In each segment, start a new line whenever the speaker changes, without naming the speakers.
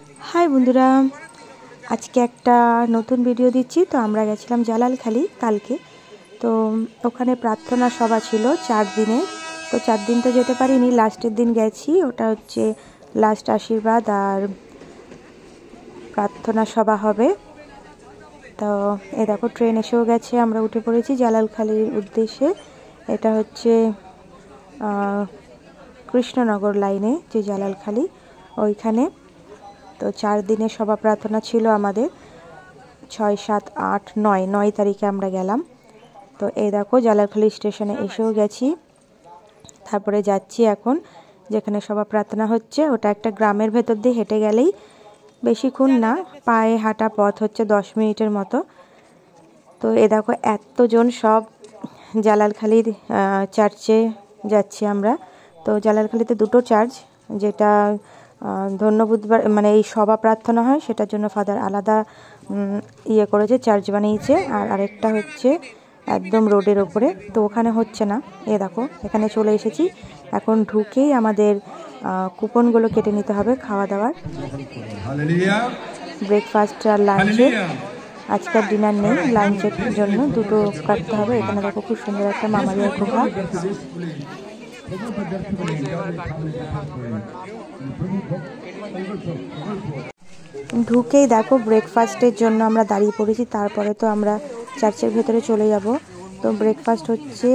High বন্ধুরা, আজকে একটা নতুন ভিডিও দিচ্ছি। তো আমরা গেছিলাম জালালখালি কালকে। তো ওখানে প্রার্থনা সভা ছিল 4 দিনে। তো 4 দিন তো যেতে পারিনি, লাস্টের দিন গেছি। ওটা হচ্ছে লাস্ট আশীর্বাদ আর প্রার্থনা সভা হবে। তো এ দেখো ট্রেন এসেও গেছে, আমরা উঠে পড়েছি জালালখালির উদ্দেশ্যে। এটা হচ্ছে কৃষ্ণনগর লাইনে যে জালালখালি ওইখানে। তো 4 দিনের সভা প্রার্থনা ছিল আমাদের, 6, 7, 8, 9 তারিখে আমরা গেলাম। তো এই দেখো জালালখালি স্টেশনে এসেও গেছি। তারপরে যাচ্ছি এখন যেখানে সভা প্রার্থনা হচ্ছে। ওটা একটা গ্রামের ভেতর দিয়ে হেঁটে গেলেই, বেশিক্ষণ না, পায়ে হাঁটা পথ হচ্ছে 10 মিনিটের মতো। তো এ দেখো এতজন সব জালালখালির চার্চে যাচ্ছি আমরা। তো জালালখালিতে 2টো চার্চ, যেটা ধন্য বুধবার মানে এই সভা প্রার্থনা হয় সেটার জন্য ফাদার আলাদা করেছে, চার্চ বানিয়েছে। আর আরেকটা হচ্ছে একদম রোডের ওপরে, তো ওখানে হচ্ছে না। এ দেখো এখানে চলে এসেছি। এখন ঢুকেই আমাদের কুপনগুলো কেটে নিতে হবে খাওয়া দাওয়ার, ব্রেকফাস্ট আর লাঞ্চের। আজকের ডিনার নেই, লাঞ্চের জন্য 2টো কাটতে হবে। এখানে দেখো খুব সুন্দর একটা মামারিয়া গুহা। ঢুকেই দেখো ব্রেকফাস্টের জন্য আমরা দাঁড়িয়ে পড়েছি। তারপরে তো আমরা চার্চের ভেতরে চলে যাব। তো ব্রেকফাস্ট হচ্ছে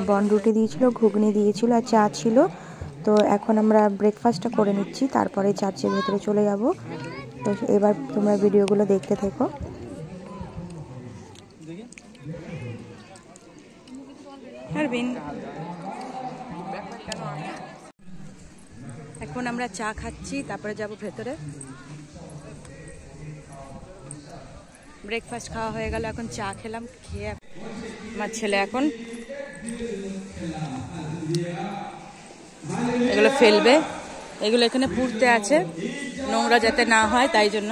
বন রুটি দিয়েছিল, ঘুগনি দিয়েছিল আর চা ছিল। তো এখন আমরা ব্রেকফাস্টটা করে নিচ্ছি, তারপরে চার্চের ভেতরে চলে যাব। তো এবার তোমরা ভিডিওগুলো দেখতে থেকো। এখন আমরা চা খাচ্ছি, তারপরে যাব ভেতরে। ব্রেকফাস্ট খাওয়া হয়ে গেল, এখন চা খেলাম। খেয়ে আমার ছেলে এখন এগুলো ফেলবে। এগুলো এখানে পুড়তে আছে, নোংরা যাতে না হয় তাই জন্য।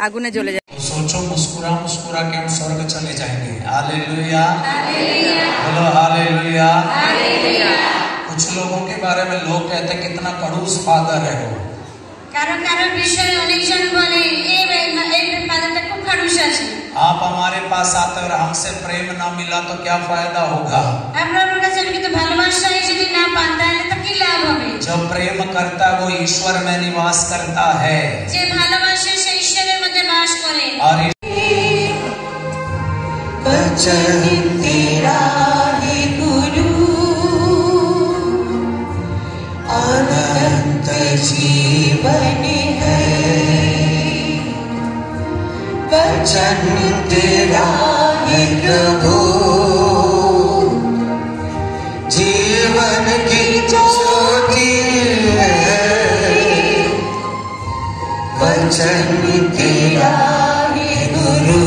আগুনে জ্বলে যায়।
सोचो मुस्कुरा मुस्कुरा के हम स्वर्ग चले जाएंगे। हालेलुया, बोलो हालेलुया। कुछ लोगों के बारे में लोग कहते हैं कितना खड़ूस फादर है वो।
কারণ বিষয়ে অনেকজন বলে এই ফাদারটা খুব খড়ুস আছে।
आप हमारे पास आते और हमसे प्रेम ना मिला तो क्या फायदा होगा?
আপনার কাছে কিন্তু ভালোবাসা যদি না পান তাহলে তো কি লাভ হবে?
जो प्रेम करता है वो ईश्वर में निवास करता है।
যে ভালোবাসে সে ঈশ্বরের মধ্যে বাস করে।
और
वचन तेरा है गुरु, अनंत जीवन है। वचन तेरा है प्रभु, जीवन की ज्योति है। वचन तेरा है गुरु।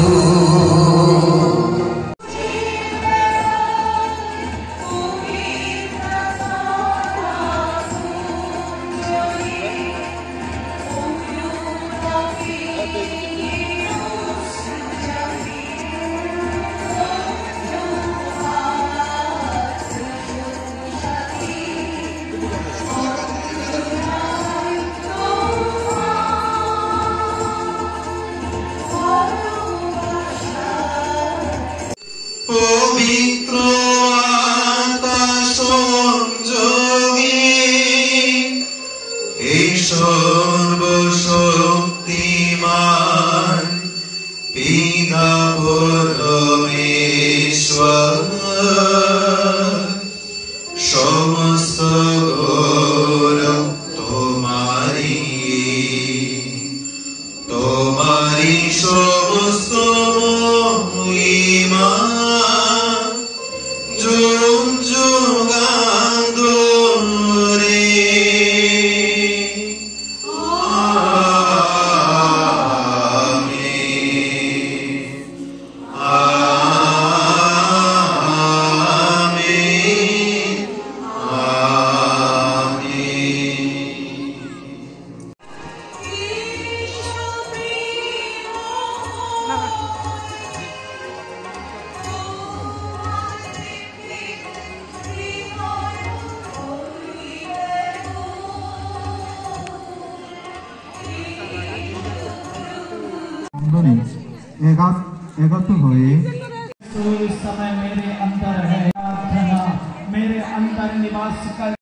पवित्र आत्मा संयोगी सर्वशक्तिमान पिता परमेश्वर समस्त गौरव तुम्हारी समस्त महिमा যুগান্তরে।
एकत्र हुए।
तो इस समय मेरे अंदर है प्रार्थना, मेरे अंदर निवास कर।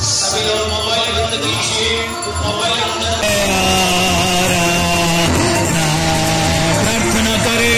सभी लोग मोबाइल बंद कीजिए, मोबाइल प्रार्थना करे।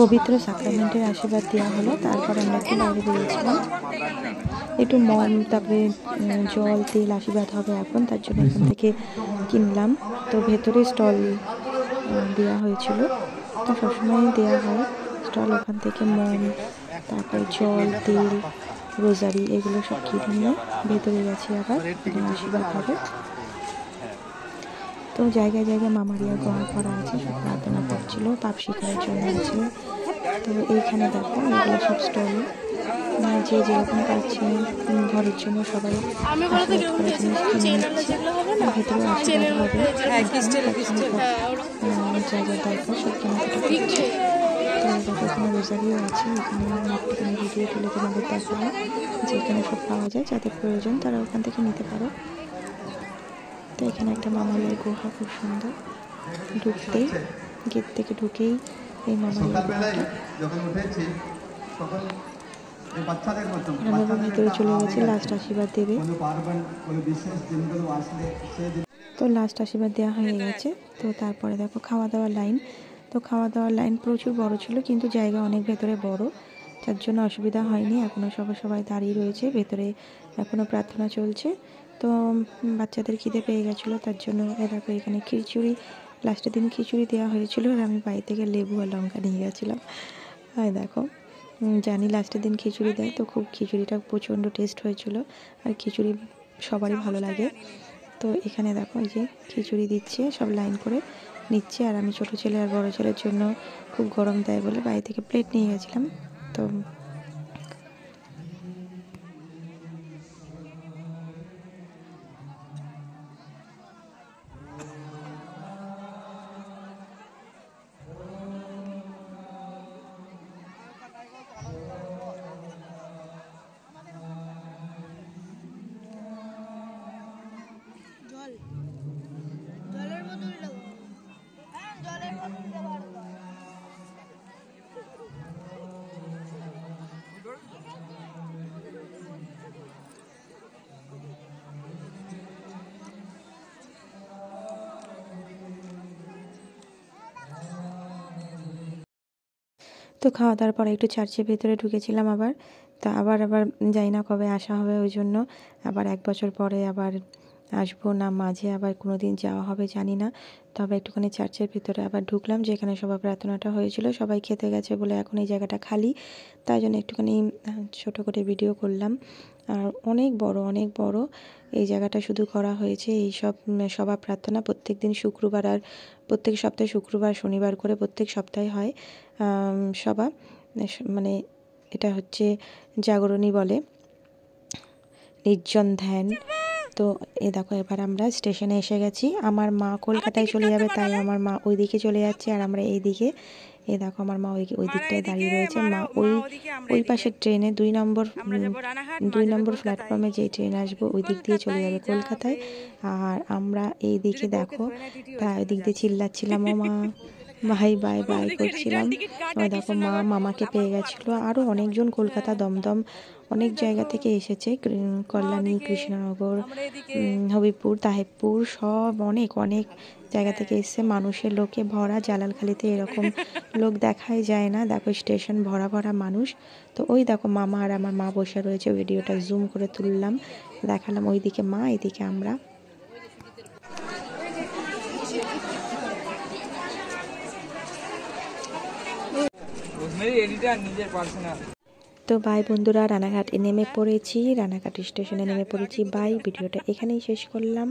পবিত্র সাক্রামেন্টের আশীর্বাদ দেওয়া হলো। তারপর আমরা একটু বাইরে বেরিয়েছিলাম, একটু মম, তারপরে জল তেল আশীর্বাদ হবে এখন, তার জন্য এখান থেকে কিনলাম। তো ভেতরে স্টল দেওয়া হয়েছিল, তো সবসময় দেওয়া হয় স্টল, ওখান থেকে মম, তারপরে জল তেল রোজারি এগুলো সব কিনে নিয়ে ভেতরে গেছি, আবার আশীর্বাদ হবে। তো জায়গায় জায়গায় মামারিয়া গ্রহণ করা আছে, সব প্রার্থনা করছিল, পাপ শিকারের জন্য আছে। তো এইখানে দেখো এগুলো সব স্টল, যে যেরকম পাচ্ছে ঘরের জন্য সবাই আশীর্বাদ করার জিনিস কিনে নিচ্ছে। ভেতরে আশীর্বাদ হবে, যা যা দরকার সব কেনাকাটা করছে। তো দেখো এখানে রোজারিও আছে, এখানে একটুখানি ভিডিও তুলে তোমাদের দেখাবো, যেখানে সব পাওয়া যায়, যাদের প্রয়োজন তারা ওখান থেকে নিতে পারো। তো এখানে একটা মামারিয়ার গুহা, খুব সুন্দর, ঢুকতেই গেট থেকে ঢুকেই এই মামারিয়ার গুহাটা। আমরা ভিতরে চলে গেছি, লাস্ট আশীর্বাদ দেবে। তো লাস্ট আশীর্বাদ দেওয়া হয়ে গেছে। তো তারপরে দেখো খাওয়া দাওয়ার লাইন। তো খাওয়া দাওয়ার লাইন প্রচুর বড় ছিল, কিন্তু জায়গা অনেক ভেতরে বড়, যার জন্য অসুবিধা হয়নি। এখনও সবাই দাঁড়িয়ে রয়েছে, ভেতরে এখনও প্রার্থনা চলছে। তো বাচ্চাদের খিদে পেয়ে গেছিলো, তার জন্য দেখো এখানে খিচুড়ি, লাস্টের দিন খিচুড়ি দেওয়া হয়েছিল, আর আমি বাড়ি থেকে লেবু আর লঙ্কা নিয়ে গেছিলাম। দেখো জানি লাস্টের দিন খিচুড়ি দেয়, তো খুব খিচুড়িটা প্রচণ্ড টেস্ট হয়েছিল, আর খিচুড়ি সবারই ভালো লাগে। তো এখানে দেখো এই যে খিচুড়ি দিচ্ছে, সব লাইন করে নিচ্ছে, আর আমি ছোটো ছেলে আর বড়ো ছেলের জন্য খুব গরম দেয় বলে বাড়ি থেকে প্লেট নিয়ে গেছিলাম। তো তো খাওয়া দাওয়ার পরে একটু চার্চের ভেতরে ঢুকেছিলাম আবার। তা আবার জানি না কবে আসা হবে, ওই জন্য আবার 1 বছর পরে আবার আসবো না মাঝে আবার কোনো দিন যাওয়া হবে জানি না। তবে একটুখানি চার্চের ভিতরে আবার ঢুকলাম, যেখানে সভা প্রার্থনাটা হয়েছিল। সবাই খেতে গেছে বলে এখন এই জায়গাটা খালি, তাই জন্য একটুখানি ছোট করে ভিডিও করলাম। আর অনেক বড় এই জায়গাটা শুধু করা হয়েছে এই সব সভা প্রার্থনা প্রত্যেক দিন শুক্রবার, আর প্রত্যেক সপ্তাহে শুক্রবার শনিবার করে প্রত্যেক সপ্তাহে হয় সভা। মানে এটা হচ্ছে জাগরণী বলে, নির্জন ধ্যান। তো এ দেখো এবার আমরা স্টেশনে এসে গেছি। আমার মা কলকাতায় চলে যাবে, তাই আমার মা ওই দিকে চলে যাচ্ছে আর আমরা এই দিকে। এ দেখো আমার মা ওই দিকটায় দাঁড়িয়ে রয়েছে। মা ওই পাশের ট্রেনে 2 নম্বর প্ল্যাটফর্মে যেই ট্রেন আসবো ওই দিক দিয়ে চলে যাবে কলকাতায়। আর আমরা এই দিকে দেখো ওই দিক দিয়ে চিল্লাচ্ছিলাম, ও মা ভাই বাই বাই করছিলাম। ওই দেখো মা মামাকে পেয়ে গেছিলো। আরও অনেকজন কলকাতা দমদম অনেক জায়গা থেকে এসেছে, কল্যাণী, কৃষ্ণনগর, হবিবপুর, তাহেবপুর, সব অনেক জায়গা থেকে এসছে। মানুষের লোকে ভরা, জালালখালিতে এরকম লোক দেখাই যায় না। দেখো স্টেশন ভরা মানুষ। তো ওই দেখো মামা আর আমার মা বসে রয়েছে, ভিডিওটা জুম করে তুললাম, দেখালাম। ওইদিকে মা, এইদিকে আমরা। তো বাই বন্ধুরা, রানাঘাট নেমে পড়েছি, রানাঘাট স্টেশনে নেমে পড়েছি। বাই, ভিডিওটা এখানেই শেষ করলাম।